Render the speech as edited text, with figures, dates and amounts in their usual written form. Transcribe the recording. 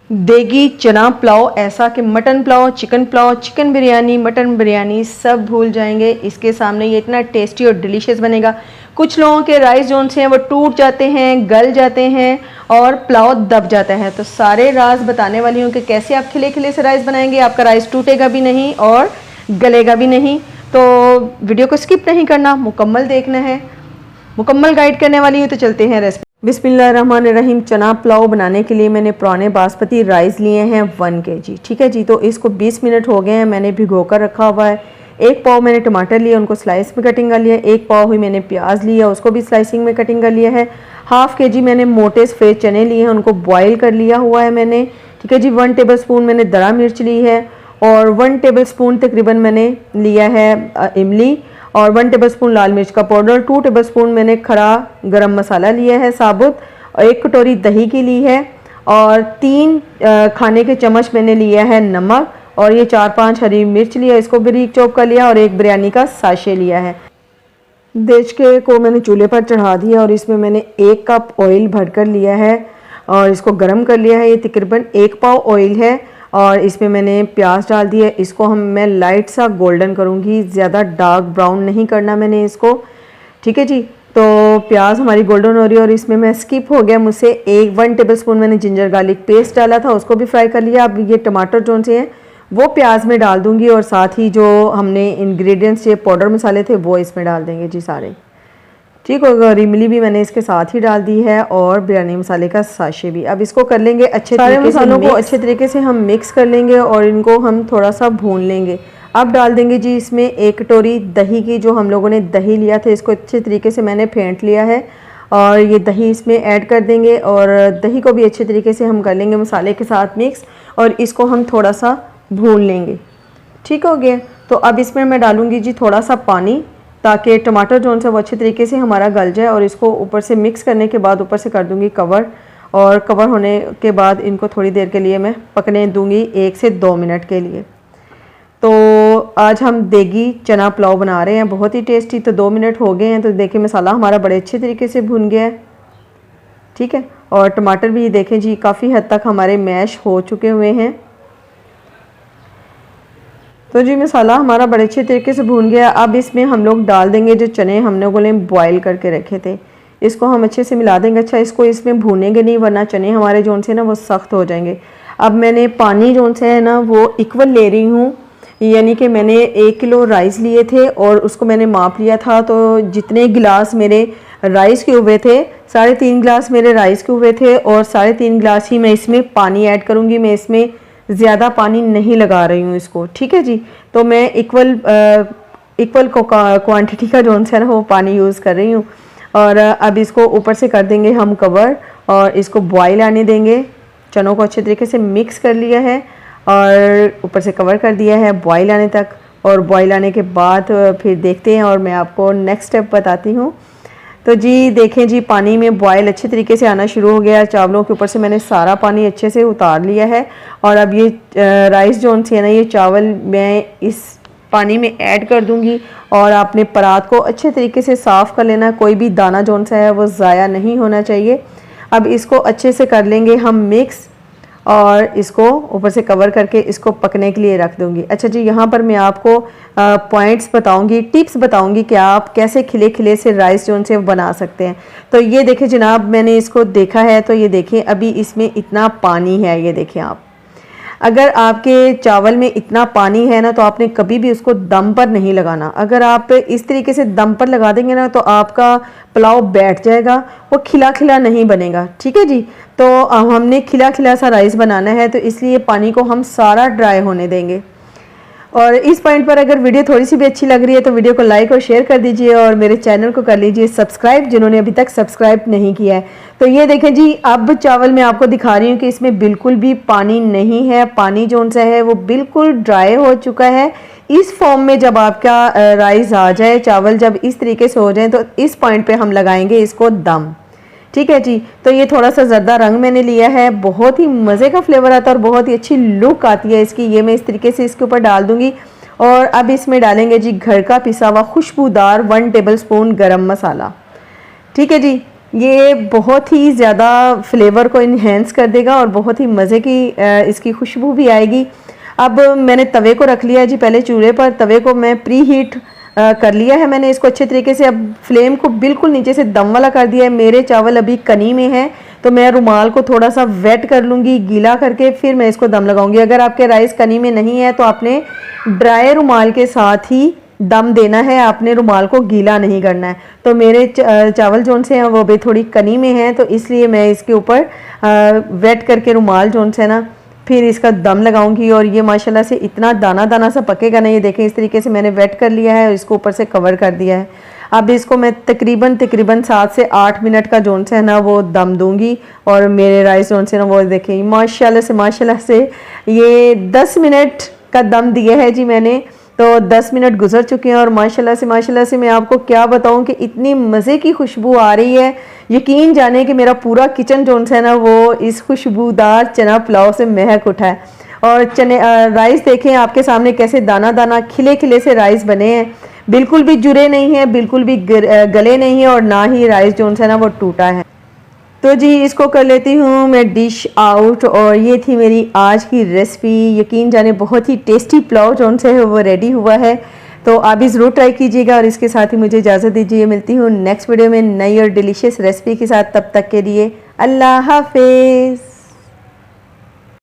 देगी चना पुलाव, ऐसा कि mutton pulao, chicken biryani, mutton biryani सब भूल जाएंगे इसके सामने। ये इतना टेस्टी और डिलीशियस बनेगा। कुछ लोगों के राइस जोन से हैं वो टूट जाते हैं, गल जाते हैं और पुलाव दब जाता है। तो सारे राज बताने वाली हूँ कि कैसे आप खिले खिले से राइस बनाएंगे, आपका राइस टूटेगा भी नहीं और गलेगा भी नहीं। तो वीडियो को स्किप नहीं करना, मुकम्मल देखना है, मुकम्मल गाइड करने वाली हूँ। तो चलते हैं रेसिपी। बिस्मिल्लाहिर्रहमानिर्रहीम। चना पुलाव बनाने के लिए मैंने पुराने बासमती राइस लिए हैं 1 kg। ठीक है जी। तो इसको 20 मिनट हो गए हैं, मैंने भिगो कर रखा हुआ है। 1 पाव मैंने टमाटर लिए, उनको स्लाइस में कटिंग कर लिया। 1 पाव ही मैंने प्याज लिया, उसको भी स्लाइसिंग में कटिंग कर लिया है। ½ kg मैंने मोटे सफ़ेद चने लिए हैं, उनको बॉयल कर लिया हुआ है मैंने। ठीक है जी। 1 टेबलस्पून मैंने दरा मिर्च ली है और 1 टेबलस्पून तकरीबन मैंने लिया है इमली और 1 टेबलस्पून लाल मिर्च का पाउडर। 2 टेबलस्पून मैंने खड़ा गरम मसाला लिया है साबुत और 1 कटोरी दही की ली है और 3 खाने के चम्मच मैंने लिया है नमक और ये 4-5 हरी मिर्च लिया, इसको बारीक चॉप कर लिया और 1 बिरयानी का साशे लिया है। देचके को मैंने चूल्हे पर चढ़ा दिया और इसमें मैंने 1 कप ऑयल भरकर लिया है और इसको गर्म कर लिया है। ये तकरीबन 1 पाव ऑयल है और इसमें मैंने प्याज डाल दिया। इसको मैं लाइट सा गोल्डन करूँगी, ज़्यादा डार्क ब्राउन नहीं करना मैंने इसको। ठीक है जी। तो प्याज हमारी गोल्डन हो रही है और इसमें मैं स्किप हो गया मुझसे 1 टेबलस्पून मैंने जिंजर गार्लिक पेस्ट डाला था, उसको भी फ्राई कर लिया। अब ये टमाटर जो से हैं वो प्याज में डाल दूँगी और साथ ही जो हमने इंग्रेडिएंट्स ये पाउडर मसाले थे वो इसमें डाल देंगे जी सारे। ठीक होगा। और इमली भी मैंने इसके साथ ही डाल दी है और बिरयानी मसाले का साशे भी। अब इसको कर लेंगे अच्छे सारे मसालों को अच्छे तरीके से हम मिक्स कर लेंगे और इनको हम थोड़ा सा भून लेंगे। अब डाल देंगे जी इसमें 1 कटोरी दही की, जो हम लोगों ने दही लिया था इसको अच्छे तरीके से मैंने फेंट लिया है और ये दही इसमें ऐड कर देंगे और दही को भी अच्छे तरीके से हम कर लेंगे मसाले के साथ मिक्स और इसको हम थोड़ा सा भून लेंगे। ठीक हो गया। तो अब इसमें मैं डालूँगी जी थोड़ा सा पानी ताकि टमाटर जो है वो अच्छे तरीके से हमारा गल जाए और इसको ऊपर से मिक्स करने के बाद ऊपर से कर दूंगी कवर और कवर होने के बाद इनको थोड़ी देर के लिए मैं पकने दूंगी 1 से 2 मिनट के लिए। तो आज हम देगी चना पुलाव बना रहे हैं, बहुत ही टेस्टी। तो 2 मिनट हो गए हैं तो देखिए मसाला हमारा बड़े अच्छे तरीके से भुन गया है। ठीक है। और टमाटर भी देखें जी काफ़ी हद तक हमारे मैश हो चुके हुए हैं। तो जी मसाला हमारा बड़े अच्छे तरीके से भून गया। अब इसमें हम लोग डाल देंगे जो चने हम लोगों ने बॉयल करके रखे थे, इसको हम अच्छे से मिला देंगे। अच्छा इसको इसमें भूनेंगे नहीं वरना चने हमारे जोन से ना वो सख्त हो जाएंगे। अब मैंने पानी जोन से है ना वो इक्वल ले रही हूँ, यानी कि मैंने 1 किलो राइस लिए थे और उसको मैंने माप लिया था। तो जितने गिलास मेरे राइस के हुए थे 3.5 गिलास मेरे राइस के हुए थे और 3.5 गिलास ही मैं इसमें पानी ऐड करूँगी। मैं इसमें ज़्यादा पानी नहीं लगा रही हूँ इसको। ठीक है जी। तो मैं इक्वल क्वांटिटी का जो है ना वो पानी यूज़ कर रही हूँ और अब इसको ऊपर से कर देंगे हम कवर और इसको बॉयल आने देंगे। चनों को अच्छे तरीके से मिक्स कर लिया है और ऊपर से कवर कर दिया है बॉयल आने तक और बॉयल आने के बाद फिर देखते हैं और मैं आपको नेक्स्ट स्टेप बताती हूँ। तो जी देखें जी पानी में बॉयल अच्छे तरीके से आना शुरू हो गया। चावलों के ऊपर से मैंने सारा पानी अच्छे से उतार लिया है और अब ये राइस जोन से है ना ये चावल मैं इस पानी में ऐड कर दूंगी और आपने परात को अच्छे तरीके से साफ़ कर लेना, कोई भी दाना जोन सा है वो ज़ाया नहीं होना चाहिए। अब इसको अच्छे से कर लेंगे हम मिक्स और इसको ऊपर से कवर करके इसको पकने के लिए रख दूंगी। अच्छा जी यहाँ पर मैं आपको पॉइंट्स बताऊंगी, टिप्स बताऊंगी कि आप कैसे खिले खिले से राइस जो से बना सकते हैं। तो ये देखें जनाब मैंने इसको देखा है तो ये देखें अभी इसमें इतना पानी है। ये देखें आप, अगर आपके चावल में इतना पानी है ना तो आपने कभी भी उसको दम पर नहीं लगाना। अगर आप इस तरीके से दम पर लगा देंगे ना तो आपका पुलाव बैठ जाएगा, वो खिला खिला नहीं बनेगा। ठीक है जी। तो हमने खिला खिला सा राइस बनाना है तो इसलिए पानी को हम सारा ड्राई होने देंगे। और इस पॉइंट पर अगर वीडियो थोड़ी सी भी अच्छी लग रही है तो वीडियो को लाइक और शेयर कर दीजिए और मेरे चैनल को कर लीजिए सब्सक्राइब जिन्होंने अभी तक सब्सक्राइब नहीं किया है। तो ये देखें जी अब चावल मैं आपको दिखा रही हूँ कि इसमें बिल्कुल भी पानी नहीं है, पानी जो सा है वो बिल्कुल ड्राई हो चुका है। इस फॉर्म में जब आपका राइस आ जाए, चावल जब इस तरीके से हो जाए तो इस पॉइंट पर हम लगाएंगे इसको दम। ठीक है जी। तो ये थोड़ा सा ज़र्दा रंग मैंने लिया है, बहुत ही मज़े का फ्लेवर आता है और बहुत ही अच्छी लुक आती है इसकी। ये मैं इस तरीके से इसके ऊपर डाल दूंगी और अब इसमें डालेंगे जी घर का पिसा हुआ खुशबूदार 1 टेबलस्पून गरम मसाला। ठीक है जी। ये बहुत ही ज़्यादा फ्लेवर को इन्हेंस कर देगा और बहुत ही मज़े की इसकी खुशबू भी आएगी। अब मैंने तवे को रख लिया है जी पहले चूल्हे पर। तवे को मैं प्री हीट कर लिया है मैंने इसको अच्छे तरीके से। अब फ्लेम को बिल्कुल नीचे से दम वाला कर दिया है। मेरे चावल अभी कनी में हैं तो मैं रुमाल को थोड़ा सा वेट कर लूँगी, गीला करके फिर मैं इसको दम लगाऊंगी। अगर आपके राइस कनी में नहीं है तो आपने ड्राई रुमाल के साथ ही दम देना है, आपने रुमाल को गीला नहीं करना है। तो मेरे चावल जोन से हैं वो भी थोड़ी कनी में हैं तो इसलिए मैं इसके ऊपर वेट करके रुमाल जोन से ना फिर इसका दम लगाऊंगी। और ये माशाल्लाह से इतना दाना दाना सा पकेगा ना, ये देखें इस तरीके से मैंने वेट कर लिया है और इसको ऊपर से कवर कर दिया है। अब इसको मैं तकरीबन 7 से 8 मिनट का जोन से है ना वो दम दूंगी। और मेरे राइस जोन से ना वो देखें माशाल्लाह से ये 10 मिनट का दम दिया है जी मैंने। तो 10 मिनट गुजर चुके हैं और माशाल्लाह से मैं आपको क्या बताऊं कि इतनी मज़े की खुशबू आ रही है। यकीन जाने कि मेरा पूरा किचन जोन है ना वो इस खुशबूदार चना पुलाव से महक उठा है। और चने राइस देखें आपके सामने कैसे दाना दाना खिले खिले से राइस बने हैं, बिल्कुल भी जुरे नहीं हैं, बिल्कुल भी गले नहीं है और ना ही राइस जोन है ना वो टूटा है। तो जी इसको कर लेती हूँ मैं डिश आउट। और ये थी मेरी आज की रेसिपी। यकीन जाने बहुत ही टेस्टी पुलाव जौन से है वो रेडी हुआ है। तो आप भी ज़रूर ट्राई कीजिएगा और इसके साथ ही मुझे इजाज़त दीजिए। मिलती हूँ नेक्स्ट वीडियो में नई और डिलीशियस रेसिपी के साथ। तब तक के लिए अल्लाह हाफिज़।